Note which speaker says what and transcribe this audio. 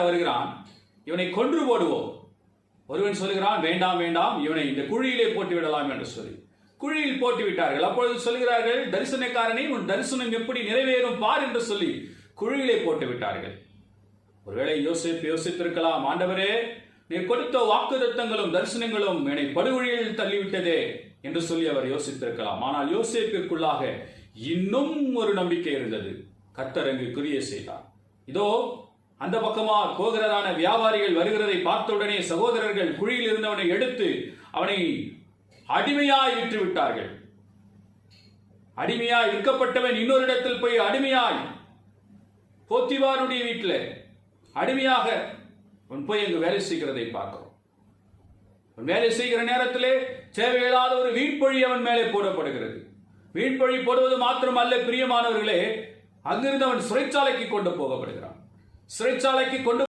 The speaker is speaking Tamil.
Speaker 1: வருகிறான், இவனை கொன்று போடுவோம். ஒருவன் சொல்கிறான், வேண்டாம் வேண்டாம், இவனை இந்த குழியிலே போட்டு விடலாம் என்று சொல்லி குழியில் போட்டு விட்டார்கள். அப்பொழுது சொல்கிறார்கள், தரிசனக்காரனே, உன் தரிசனம் எப்படி நிறைவேறும் பார் என்று சொல்லி குழியிலே போட்டு விட்டார்கள். ஒருவேளை யோசித்திருக்கலாம், ஆண்டவரே, நீர் கொடுத்த வாக்குத்தத்தங்களும் தரிசனங்களும் என்னை படுகொழியில் தள்ளிவிட்டதே என்று சொல்லி அவர் யோசித்திருக்கலாம். ஆனால் யோசேப்பிற்குள்ளாக இன்னும் ஒரு நம்பிக்கை இருந்தது. கர்த்தர் அங்கு கிரியை செய்தார். இதோ அந்த பக்கமா போகிறதான வியாபாரிகள் வருகிறதை பார்த்தவுடனே சகோதரர்கள் குழியில் இருந்தவனை எடுத்து அவனை அடிமையாய் விற்று விட்டார்கள். அடிமையாய் விற்கப்பட்டவன் இன்னொரு இடத்தில் போய் அடிமையாய் போத்திபாருடைய வீட்டில் அடிமையாக போய் அங்கு வேலை செய்கிறதை பார்க்கிறோம். வேலை செய்கிற நேரத்திலே தேவையில்லாத ஒரு வீண்பொழி அவன் மேலே போடப்படுகிறது. வீண்பொழி போடுவது மாத்திரமல்ல பிரியமானவர்களே, அங்கிருந்து அவன் சிறைச்சாலைக்கு கொண்டு போகப்படுகிறான். சிறைச்சாலைக்கு கொண்டு